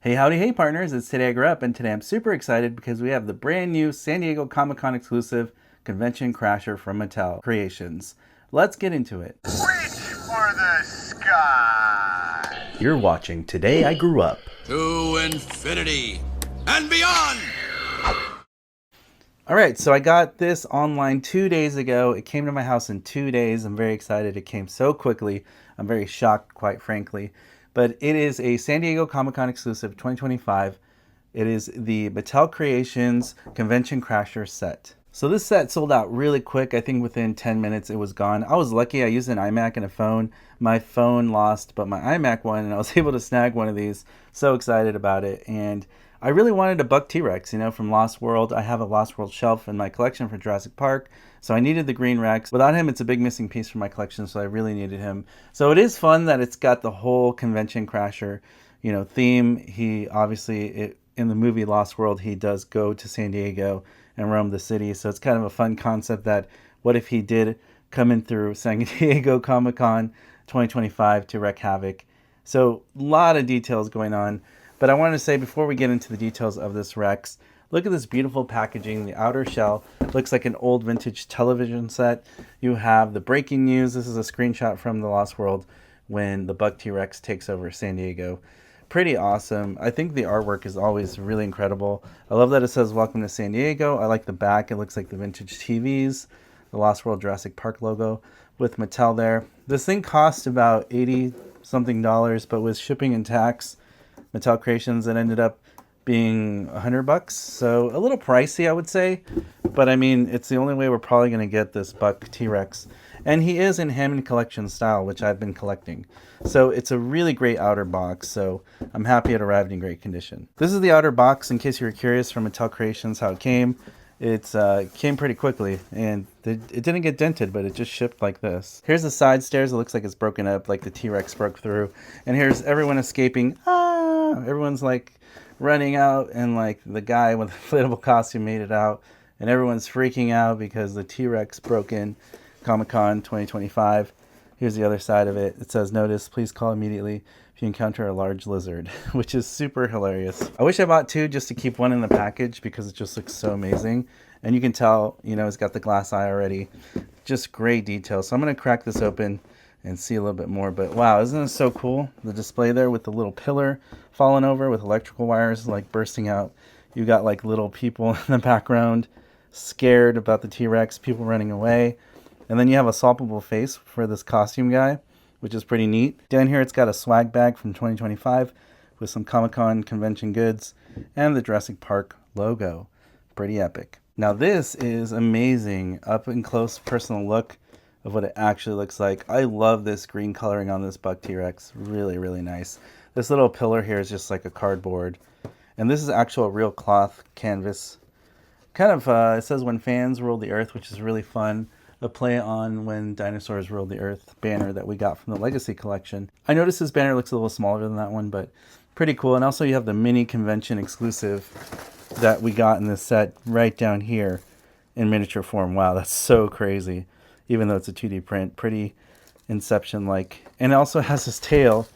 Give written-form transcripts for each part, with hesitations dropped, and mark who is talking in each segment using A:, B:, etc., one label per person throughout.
A: Hey, howdy, hey, partners. It's Today I Grew Up, and today I'm super excited because we have the brand new San Diego Comic-Con exclusive Convention Crasher from Mattel Creations. Let's get into it.
B: Reach for the sky!
A: You're watching Today I Grew Up.
C: To infinity and beyond!
A: All right, so I got this online 2 days ago. It came to my house in 2 days. I'm very excited. It came so quickly. I'm very shocked, quite frankly. But it is a San Diego Comic-Con exclusive 2025. It is the Mattel Creations Convention Crasher set. So this set sold out really quick. I think within 10 minutes it was gone. I was lucky. I used an iMac and a phone. My phone lost, but my iMac won, and I was able to snag one of these. So excited about it. And I really wanted a Buck T-Rex, from Lost World. I have a Lost World shelf in my collection for Jurassic Park, so I needed the Green Rex. Without him, it's a big missing piece from my collection, so I really needed him. So it is fun that it's got the whole Convention Crasher, theme. He obviously, in the movie Lost World, he does go to San Diego and roam the city, so it's kind of a fun concept that what if he did come in through San Diego Comic-Con 2025 to wreak havoc. So a lot of details going on. But I wanted to say before we get into the details of this Rex, look at this beautiful packaging. The outer shell looks like an old vintage television set. You have the breaking news. This is a screenshot from the Lost World when the Buck T-Rex takes over San Diego. Pretty awesome. I think the artwork is always really incredible. I love that it says welcome to San Diego. I like the back. It looks like the vintage TVs, the Lost World Jurassic Park logo with Mattel there. This thing cost about 80 something dollars, but with shipping and tax, Mattel Creations, it ended up being $100, so a little pricey, I would say. But I mean, it's the only way we're probably going to get this Buck T-Rex. And he is in Hammond collection style, which I've been collecting. So it's a really great outer box, so I'm happy it arrived in great condition. This is the outer box, in case you were curious, from Mattel Creations, how it came. It came pretty quickly, and it didn't get dented, but it just shipped like this. Here's the side stairs. It looks like it's broken up, like the T-Rex broke through. And here's everyone escaping. Everyone's like running out, and like the guy with the inflatable costume made it out, and everyone's freaking out because the T-Rex broke in Comic-Con 2025. Here's the other side of it. It says, notice, please call immediately if you encounter a large lizard, which is super hilarious. I wish I bought two just to keep one in the package because it just looks so amazing. And you can tell, it's got the glass eye already. Just great detail. So I'm going to crack this open and see a little bit more. But wow, isn't this so cool? The display there with the little pillar falling over with electrical wires like bursting out. You got like little people in the background scared about the T-Rex, people running away. And then you have a swappable face for this costume guy, which is pretty neat. Down here it's got a swag bag from 2025 with some Comic-Con convention goods and the Jurassic Park logo. Pretty epic. Now this is amazing. Up and close personal look of what it actually looks like. I love this green coloring on this Buck T-Rex. Really, really nice. This little pillar here is just like a cardboard. And this is actual real cloth canvas. Kind of, it says when fans ruled the earth, which is really fun. A play on when dinosaurs ruled the earth banner that we got from the Legacy collection. I noticed this banner looks a little smaller than that one, but pretty cool. And also you have the mini convention exclusive that we got in this set right down here in miniature form. Wow, that's so crazy. Even though it's a 2D print, pretty Inception-like. And it also has this tail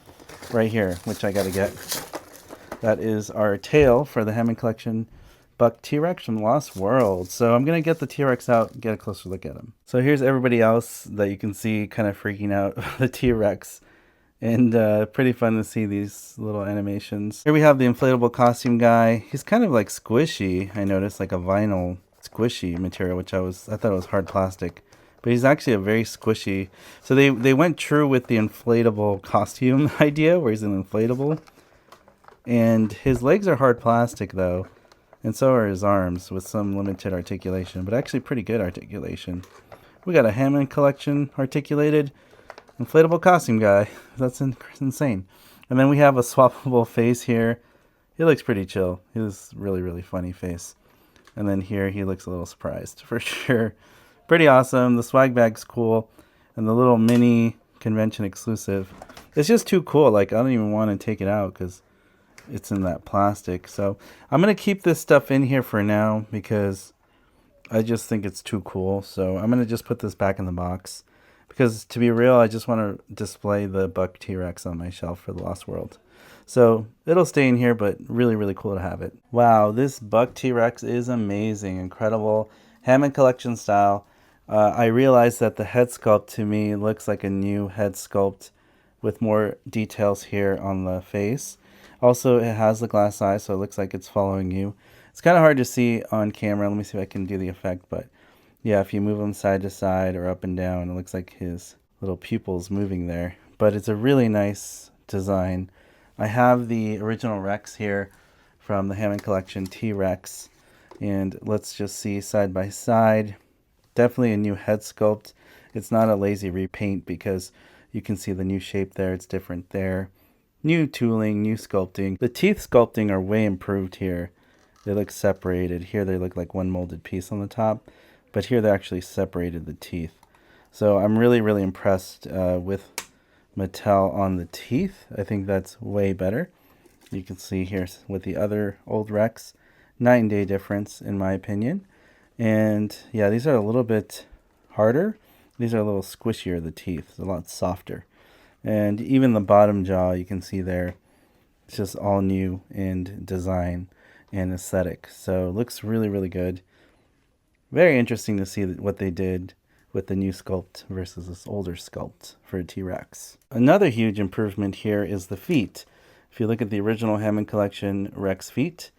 A: right here, which I gotta get. That is our tail for the Hammond collection Buck T-Rex from Lost World. So I'm going to get the T-Rex out and get a closer look at him. So here's everybody else that you can see kind of freaking out the T-Rex. And pretty fun to see these little animations. Here we have the inflatable costume guy. He's kind of like squishy, I noticed, like a vinyl squishy material, which I thought it was hard plastic. But he's actually a very squishy. So they went true with the inflatable costume idea, where he's an inflatable. And his legs are hard plastic, though. And so are his arms, with some limited articulation, but actually pretty good articulation. We got a Hammond collection articulated inflatable costume guy. That's insane. And then we have a swappable face here. He looks pretty chill. He has really, really funny face. And then here he looks a little surprised, for sure. Pretty awesome. The swag bag's cool. And the little mini convention exclusive. It's just too cool. Like, I don't even want to take it out because it's in that plastic. So I'm going to keep this stuff in here for now because I just think it's too cool. So I'm going to just put this back in the box because, to be real, I just want to display the Buck T-Rex on my shelf for the Lost World. So it'll stay in here, but really, really cool to have it. Wow, this Buck T-Rex is amazing, incredible. Hammond collection style. I realized that the head sculpt to me looks like a new head sculpt with more details here on the face. Also, it has the glass eye, so it looks like it's following you. It's kind of hard to see on camera. Let me see if I can do the effect, but yeah, if you move him side to side or up and down, it looks like his little pupils moving there. But it's a really nice design. I have the original Rex here from the Hammond collection, T-Rex, and let's just see side by side. Definitely a new head sculpt. It's not a lazy repaint because you can see the new shape there. It's different there. New tooling, new sculpting. The teeth sculpting are way improved here. They look separated. Here they look like one molded piece on the top, but here they actually separated the teeth. So I'm really, really impressed with Mattel on the teeth. I think that's way better. You can see here with the other old Rex, night and day difference in my opinion. And yeah, these are a little bit harder. These are a little squishier, the teeth. It's a lot softer. And even the bottom jaw, you can see there, it's just all new in design and aesthetic. So it looks really, really good. Very interesting to see what they did with the new sculpt versus this older sculpt for a T-Rex. Another huge improvement here is the feet. If you look at the original Hammond collection Rex feet,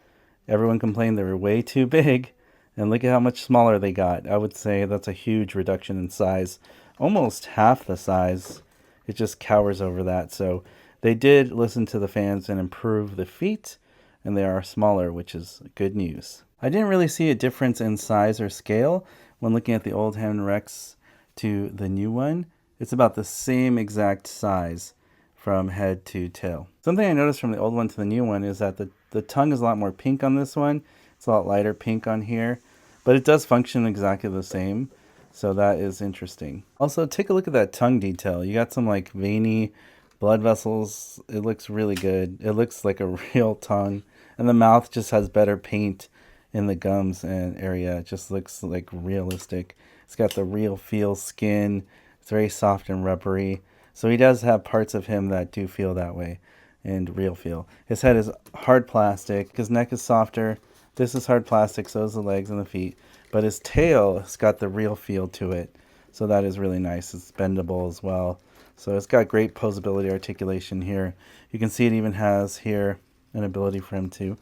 A: everyone complained they were way too big, and look at how much smaller they got. I would say that's a huge reduction in size, almost half the size. It just cowers over that. So they did listen to the fans and improve the feet, and they are smaller, which is good news. I didn't really see a difference in size or scale when looking at the old Hammond Rex to the new one. It's about the same exact size from head to tail. Something I noticed from the old one to the new one is that the tongue is a lot more pink on this one. It's a lot lighter pink on here, but it does function exactly the same. So that is interesting. Also, take a look at that tongue detail. You got some like veiny blood vessels. It looks really good. It looks like a real tongue. And the mouth just has better paint in the gums and area. It just looks like realistic. It's got the real feel skin. It's very soft and rubbery. So he does have parts of him that do feel that way and real feel. His head is hard plastic. His neck is softer. This is hard plastic, so is the legs and the feet. But his tail has got the real feel to it. So that is really nice. It's bendable as well. So it's got great posability articulation here. You can see it even has here an ability for him to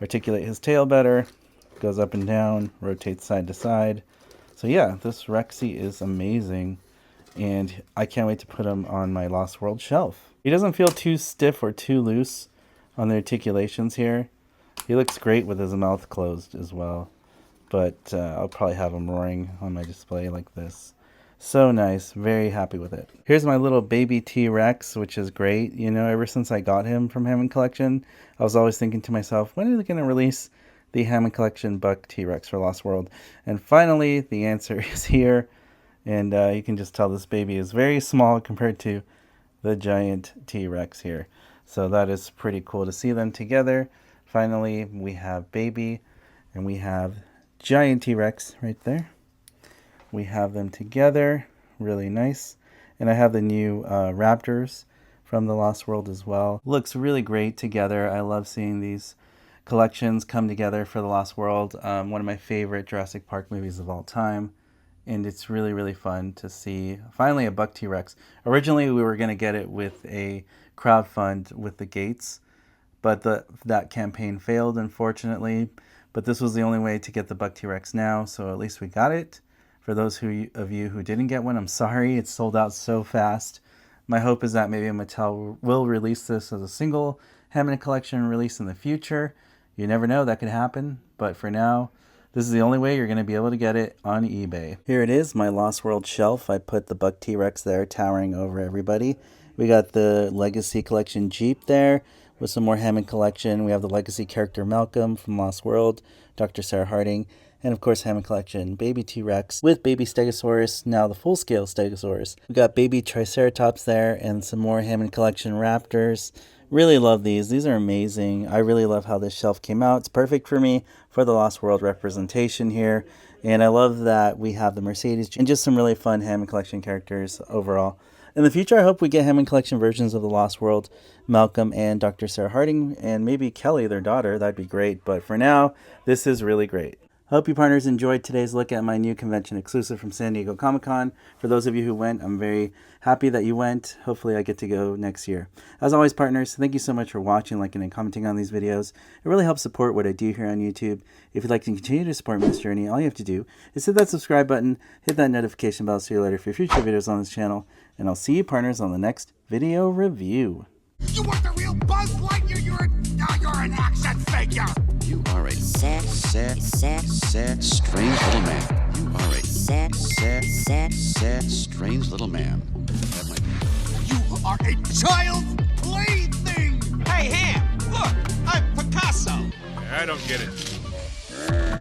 A: articulate his tail better. Goes up and down, rotates side to side. So yeah, this Rexy is amazing. And I can't wait to put him on my Lost World shelf. He doesn't feel too stiff or too loose on the articulations here. He looks great with his mouth closed as well. But I'll probably have him roaring on my display like this. So nice. Very happy with it. Here's my little baby T-Rex, which is great. You know, ever since I got him from Hammond Collection, I was always thinking to myself, when are they going to release the Hammond Collection Buck T-Rex for Lost World? And finally, the answer is here. And you can just tell this baby is very small compared to the giant T-Rex here. So that is pretty cool to see them together. Finally, we have baby and we have giant T-Rex right there. We have them together, really nice. And I have the new Raptors from the Lost World as well. Looks really great together. I love seeing these collections come together for the Lost World. One of my favorite Jurassic Park movies of all time. And it's really, really fun to see finally a Buck T-Rex. Originally, we were going to get it with a crowdfund with the Gates, but that campaign failed, unfortunately. But this was the only way to get the Buck T-Rex now, so at least we got it. For those of you who didn't get one, I'm sorry. It's sold out so fast. My hope is that maybe Mattel will release this as a single Hammond collection release in the future. You never know, that could happen. But for now, this is the only way you're going to be able to get it on eBay. Here it is, my Lost World shelf. I put the Buck T-Rex there, towering over everybody. We got the Legacy Collection Jeep there with some more Hammond Collection. We have the Legacy character Malcolm from Lost World, Dr. Sarah Harding, and of course Hammond Collection Baby T-Rex with Baby Stegosaurus, now the full-scale Stegosaurus. We got Baby Triceratops there and some more Hammond Collection Raptors. Really love these. These are amazing. I really love how this shelf came out. It's perfect for me for the Lost World representation here. And I love that we have the Mercedes and just some really fun Hammond Collection characters overall. In the future, I hope we get Hammond collection versions of The Lost World, Malcolm, and Dr. Sarah Harding, and maybe Kelly, their daughter. That'd be great. But for now, this is really great. Hope you partners enjoyed today's look at my new convention exclusive from San Diego Comic-Con. For those of you who went, I'm very happy that you went. Hopefully I get to go next year. As always, partners, thank you so much for watching, liking, and commenting on these videos. It really helps support what I do here on YouTube. If you'd like to continue to support me in this journey, all you have to do is hit that subscribe button, hit that notification bell, see you later for future videos on this channel, and I'll see you partners on the next video review.
B: You want the real Buzz Lightyear? You're an action figure.
C: You are a sad, strange little man. You are a sad, strange little man. That might be.
B: You are a child's plaything.
D: Hey, Ham, look, I'm Picasso.
E: I don't get it.